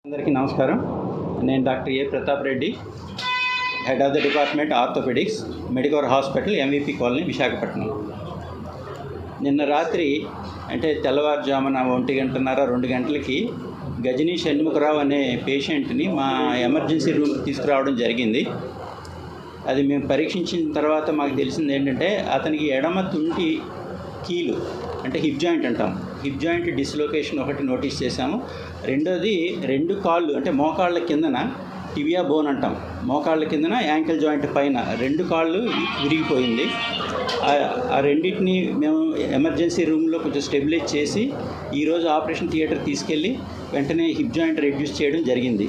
అందరికీ నమస్కారం. నేను doctor A Pratap Reddy, head of the department orthopaedics, Medicover hospital, MVP colony, Visakhapatnam. నిన్న రాత్రి అంటే తెల్లవారుజామున 1:30, 2 గంటలకి గజనీ షణ్ముఖరావు అనే పేషెంట్ని మా ఎమర్జెన్సీ రూమ్కి తీసుకురావడం జరిగింది. అది మేము పరీక్షించిన తర్వాత మాకు తెలిసింది ఏంటంటే అతనికి ఎడమ తుంటి కీలు అంటే హిప్ జాయింట్ అంటాం, హిప్ జాయింట్ డిస్లొకేషన్ ఒకటి నోటీస్ చేశాము. రెండోది 2 కాళ్ళు అంటే మోకాళ్ళ కిందన టిబియా బోన్ అంటాం, మోకాళ్ళ కిందన యాంకిల్ జాయింట్ పైన 2 కాళ్ళు విరిగిపోయింది. ఆ రెండింటిని మేము ఎమర్జెన్సీ రూమ్లో కొంచెం స్టెబిలైజ్ చేసి ఈరోజు ఆపరేషన్ థియేటర్ తీసుకెళ్ళి వెంటనే హిప్ జాయింట్ రెడ్యూస్ చేయడం జరిగింది.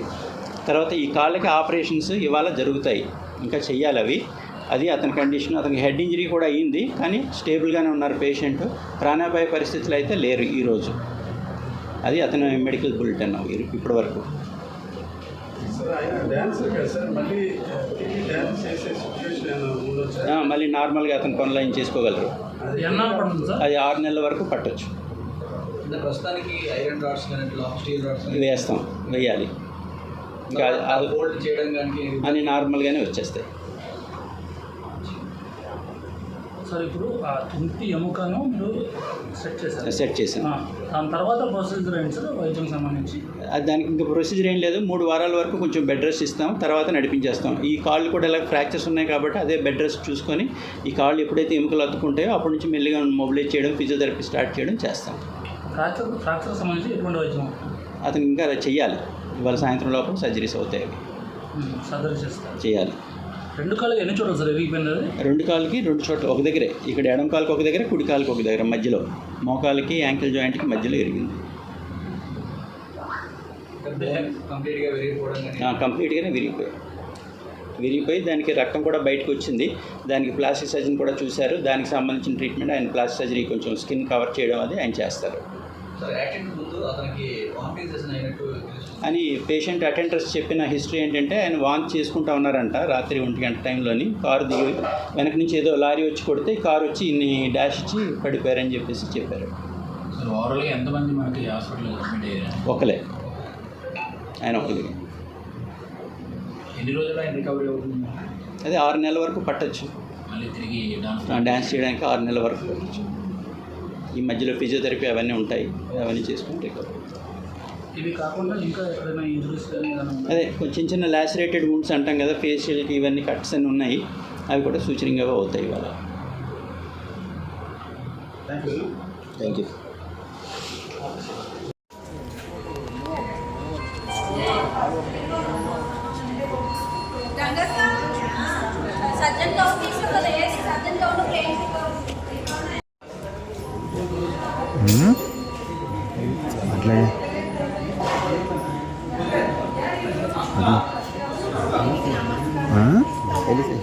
తర్వాత ఈ కాళ్ళకి ఆపరేషన్స్ ఇవాళ జరుగుతాయి, ఇంకా చెయ్యాలి అవి. అది అతని కండిషన్. అతనికి హెడ్ ఇంజరీ కూడా అయ్యింది, కానీ స్టేబుల్గానే ఉన్నారు పేషెంట్. ప్రాణాపాయ పరిస్థితులు అయితే లేరు ఈరోజు. అది అతని మెడికల్ బులెటిన్ ఇప్పటి వరకు. మళ్ళీ నార్మల్గా అతను పనులు ఏం చేసుకోగలరు. అది 6 నెలల వరకు పట్టొచ్చు. వేస్తాం, వేయాలి. ఇంకా అన్ని నార్మల్గానే వచ్చేస్తాయి. సార్ ఇప్పుడు ఆ తుంటి ఎముకను మీరు సెట్ చేశాను. దాని తర్వాత ప్రొసీజర్ ఏంటి సార్ వైద్యం సంబంధించి? దానికి ఇంకా ప్రొసీజర్ ఏం లేదు. 3 వారాల వరకు కొంచెం బెడ్ రెస్ట్ ఇస్తాం, తర్వాత నడిపించేస్తాం. ఈ కాళ్ళు కూడా ఇలా ఫ్రాక్చర్స్ ఉన్నాయి కాబట్టి అదే బెడ్ రెస్ట్ చూసుకొని ఈ కాళ్ళు ఎప్పుడైతే ఎముకలు అతుక్కుంటాయో అప్పటి నుంచి మెల్లిగా మొబిలైజ్ చేయడం, ఫిజియోథెరపీ స్టార్ట్ చేయడం చేస్తాం. ఫ్రాక్చర్ సంబంధించి ఎటువంటి వైద్యం అతను ఇంకా చెయ్యాలి. ఇవాళ సాయంత్రం లోపల సర్జరీస్ అవుతాయి, సర్జరీ చేస్తారు, చేయాలి. 2 కాళ్ళకి ఎన్ని చోట్ల సార్ విరిగిపోయింది? 2 కాళ్ళకి 2 చోట్ల, ఒక దగ్గరే. ఇక్కడ ఎడమ కాలుకి ఒక దగ్గర, కుడి కాలుకి ఒక దగ్గర, మధ్యలో మోకాలకి యాంకిల్ జాయింట్కి మధ్యలో విరిగింది. కంప్లీట్గానే విరిగిపోయి దానికి రక్తం కూడా బయటకు వచ్చింది. దానికి ప్లాస్టిక్ సర్జన్ కూడా చూశారు. దానికి సంబంధించిన ట్రీట్మెంట్ ఆయన ప్లాస్టిక్ సర్జరీ కొంచెం స్కిన్ కవర్ చేయడం అది ఆయన చేస్తారు అని పేషెంట్ అటెండర్స్ చెప్పిన హిస్టరీ ఏంటంటే ఆయన వాంతి చేసుకుంటూ ఉన్నారంట రాత్రి 1 గంట టైంలోని. కారు దిగి వెనక నుంచి ఏదో లారీ వచ్చి కొడితే కారు వచ్చి ఇన్ని డాష్ ఇచ్చి పడిపోయారని చెప్పారు. ఓవరాల్గా ఎంతమంది మనకి హాస్పిటల్లో అడ్మిట్ అయ్యారు? ఒకలే, ఆయన ఒకలే. ఎన్ని రోజులు ఆయన రికవరీ అవుతుంది? అదే 6 నెలల వరకు పట్టచ్చు. మళ్ళీ తిరిగి డాన్స్ చేయడానికి 6 నెలల వరకు పట్టచ్చు. ఈ మధ్యలో ఫిజియోథెరపీ అవన్నీ ఉంటాయి, అవన్నీ చేసుకుని రికవరీ. ఇవి కాకుండా ఇంకా ఎక్కడైనా ఇంజరీస్ అదే కొంచెం చిన్న లాసిరేటెడ్ వుండ్స్ అంటాం కదా, ఫేషియల్కి ఇవన్నీ కట్స్ అన్నీ ఉన్నాయి, అవి కూడా సూచనగా అవుతాయి ఇవాళ. Thank you. అట్లాగే తెలిసి